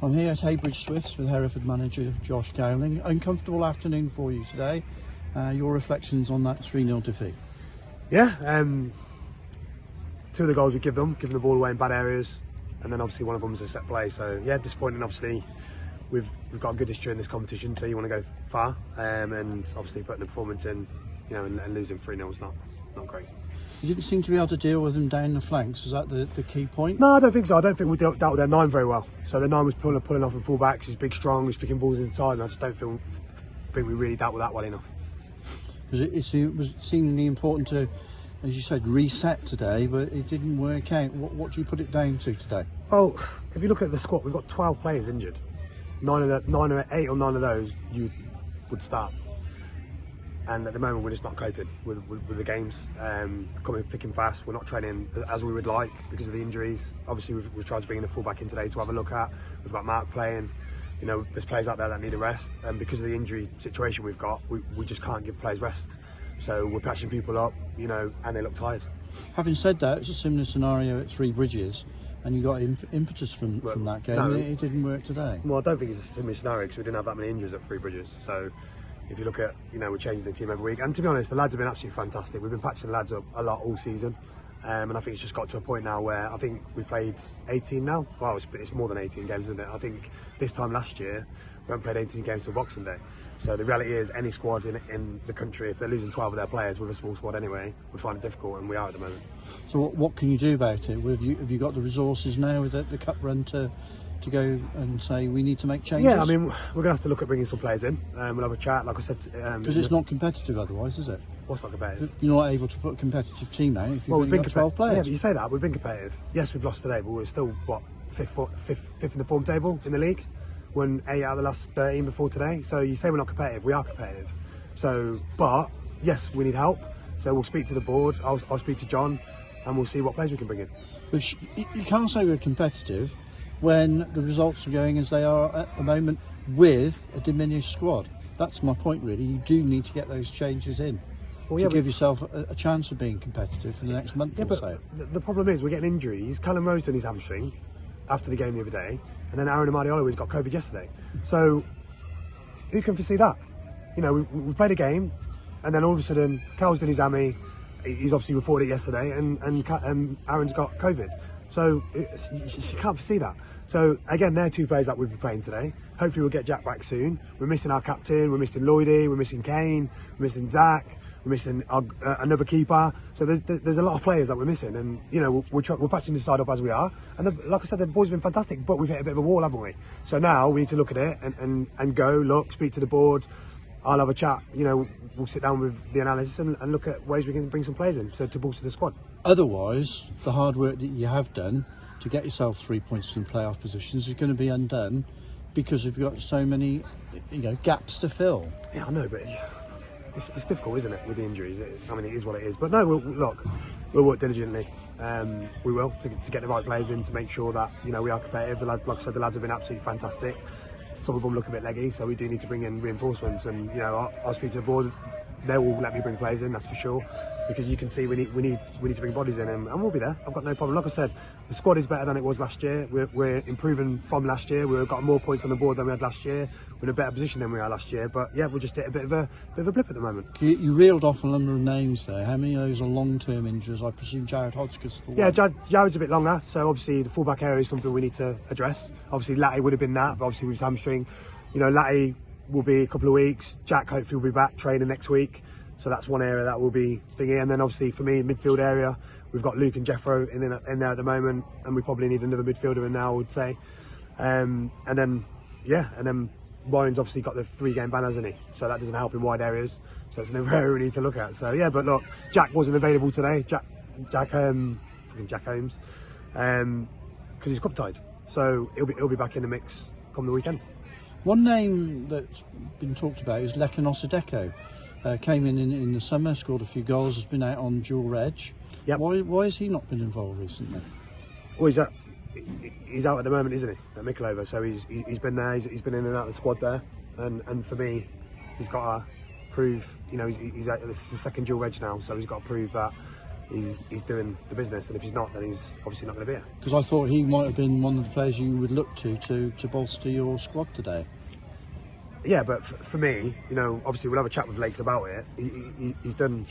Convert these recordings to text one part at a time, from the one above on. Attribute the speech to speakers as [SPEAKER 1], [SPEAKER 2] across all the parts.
[SPEAKER 1] I'm here at Heybridge Swifts with Hereford manager Josh Gowling. Uncomfortable afternoon for you today. Your reflections on that 3-0 defeat?
[SPEAKER 2] Yeah, two of the goals we give them the ball away in bad areas, and then obviously one of them was a set play. So yeah, disappointing. Obviously, we've got a good history in this competition, so you want to go far, and obviously putting the performance in, and losing 3-0 is not great.
[SPEAKER 1] You didn't seem to be able to deal with them down the flanks. Was that the key point?
[SPEAKER 2] No, I don't think so. I don't think we dealt with their 9 very well. So the 9 was pulling off in full backs. He's big, strong. He's picking balls inside, and I just don't think we really dealt with that well enough.
[SPEAKER 1] Because it was seemingly important to, as you said, reset today, but it didn't work out. What do you put it down to today?
[SPEAKER 2] Well, if you look at the squad, we've got 12 players injured. 8 or 9 of those you would start. And at the moment, we're just not coping with the games. Coming thick and fast. We're not training as we would like because of the injuries. Obviously, we've tried to bring in a fullback in today to have a look at. We've got Mark playing. There's players out there that need a rest. And because of the injury situation we've got, we just can't give players rest. So we're patching people up, and they look tired.
[SPEAKER 1] Having said that, it's a similar scenario at Three Bridges, and you got impetus from that game. No, it didn't work today.
[SPEAKER 2] Well, I don't think it's a similar scenario because we didn't have that many injuries at Three Bridges. So if you look at, we're changing the team every week. And to be honest, the lads have been absolutely fantastic. We've been patching the lads up a lot all season. And I think it's just got to a point now where I think we've played 18 now. Well, it's more than 18 games, isn't it? I think this time last year, we haven't played 18 games till Boxing Day. So the reality is any squad in the country, if they're losing 12 of their players with a small squad anyway, would find it difficult, and we are at the moment.
[SPEAKER 1] So what can you do about it? Have you got the resources now with the cup run to go and say we need to make changes?
[SPEAKER 2] Yeah, I mean, we're going to have to look at bringing some players in. We'll have a chat, like I said.
[SPEAKER 1] Because it's not competitive otherwise, is it?
[SPEAKER 2] What's not competitive?
[SPEAKER 1] You're not able to put a competitive team out if you've only got 12 players.
[SPEAKER 2] Yeah, but you say that, we've been competitive. Yes, we've lost today, but we're still, fifth in the form table in the league. Won 8 out of the last 13 before today. So you say we're not competitive, we are competitive. So, but yes, we need help. So we'll speak to the board, I'll speak to John, and we'll see what players we can bring in.
[SPEAKER 1] But you can't say we're competitive when the results are going as they are at the moment with a diminished squad. That's my point, really. You do need to get those changes in to give yourself a chance of being competitive for the next month or so.
[SPEAKER 2] The problem is we're getting injuries. Callum Rose done his hamstring after the game the other day, and then Aaron Amadi-Olowe's got COVID yesterday. So who can foresee that? We played a game, and then all of a sudden, Cal's done his hammy. He's obviously reported it yesterday, and Aaron's got COVID. So you can't foresee that. So again, they're 2 players that we'll be playing today. Hopefully we'll get Jack back soon. We're missing our captain, we're missing Lloydie, we're missing Kane, we're missing Zach, we're missing another keeper. So there's a lot of players that we're missing, and we're patching this side up as we are. And like I said, the boys have been fantastic, but we've hit a bit of a wall, haven't we? So now we need to look at it and go, look, speak to the board. I'll have a chat, we'll sit down with the analysis and look at ways we can bring some players in to bolster the squad.
[SPEAKER 1] Otherwise, the hard work that you have done to get yourself 3 points in playoff positions is going to be undone because you've got so many, gaps to fill.
[SPEAKER 2] Yeah, I know, but it's difficult, isn't it, with the injuries? It is what it is. But no, we'll work diligently. We will to get the right players in to make sure that we are competitive. Like I said, the lads have been absolutely fantastic. Some of them look a bit leggy, so we do need to bring in reinforcements. And I'll speak to the board. They will let me bring players in, that's for sure, because you can see we need to bring bodies in, and we'll be there. I've got no problem. Like I said, the squad is better than it was last year. We're improving from last year. We've got more points on the board than we had last year. We're in a better position than we are last year. But yeah, we're just at a bit of a blip at the moment.
[SPEAKER 1] You reeled off a number of names there. How many of those are long-term injuries? I presume Jared Hodgkiss for one.
[SPEAKER 2] Yeah, Jared's a bit longer. So obviously the fullback area is something we need to address. Obviously Latty would have been that, but obviously with his hamstring, Latty will be a couple of weeks. Jack hopefully will be back training next week. So that's one area that will be thingy. And then obviously for me, midfield area, we've got Luke and Jeffro in there at the moment, and we probably need another midfielder in now, I would say. And then Ryan's obviously got the 3-game ban, hasn't he? So that doesn't help in wide areas. So it's another area we need to look at. So yeah, but look, Jack wasn't available today. Jack Holmes, because he's cup tied. So he'll be back in the mix come the weekend.
[SPEAKER 1] One name that's been talked about is Lekan Osadeko. Came in the summer, scored a few goals, has been out on dual reg. Yep. Why has he not been involved recently?
[SPEAKER 2] Well, he's out at the moment, isn't he, at Mikulova? So he's been there, he's been in and out of the squad there, and for me, he's got to prove, he's this is the second dual reg now, so he's got to prove that he's doing the business, and if he's not, then he's obviously not going to be here.
[SPEAKER 1] Because I thought he might have been one of the players you would look to bolster your squad today.
[SPEAKER 2] Yeah, but for me, you know, obviously we'll have a chat with Lakes about it. He's done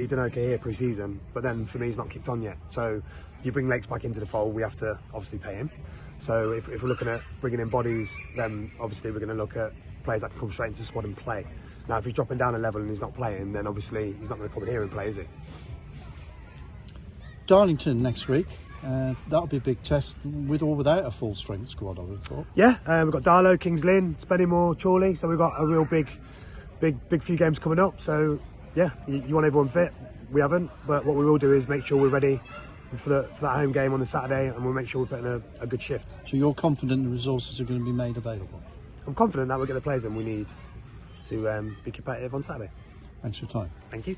[SPEAKER 2] okay here pre-season, but then for me he's not kicked on yet. So if you bring Lakes back into the fold, we have to obviously pay him. So if we're looking at bringing in bodies, then obviously we're going to look at players that can come straight into the squad and play. Now if he's dropping down a level and he's not playing, then obviously he's not going to come in here and play, is he?
[SPEAKER 1] Darlington next week. That'll be a big test with or without a full strength squad, I would have thought.
[SPEAKER 2] Yeah, we've got Darlow, Kings Lynn, Spennymoor, Chorley, so we've got a real big few games coming up. So yeah, you want everyone fit. We haven't, but what we will do is make sure we're ready for that home game on the Saturday, and we'll make sure we're putting a good shift.
[SPEAKER 1] So you're confident the resources are going to be made available?
[SPEAKER 2] I'm confident that we'll get the players in we need to be competitive on Saturday.
[SPEAKER 1] Thanks for your time.
[SPEAKER 2] Thank you.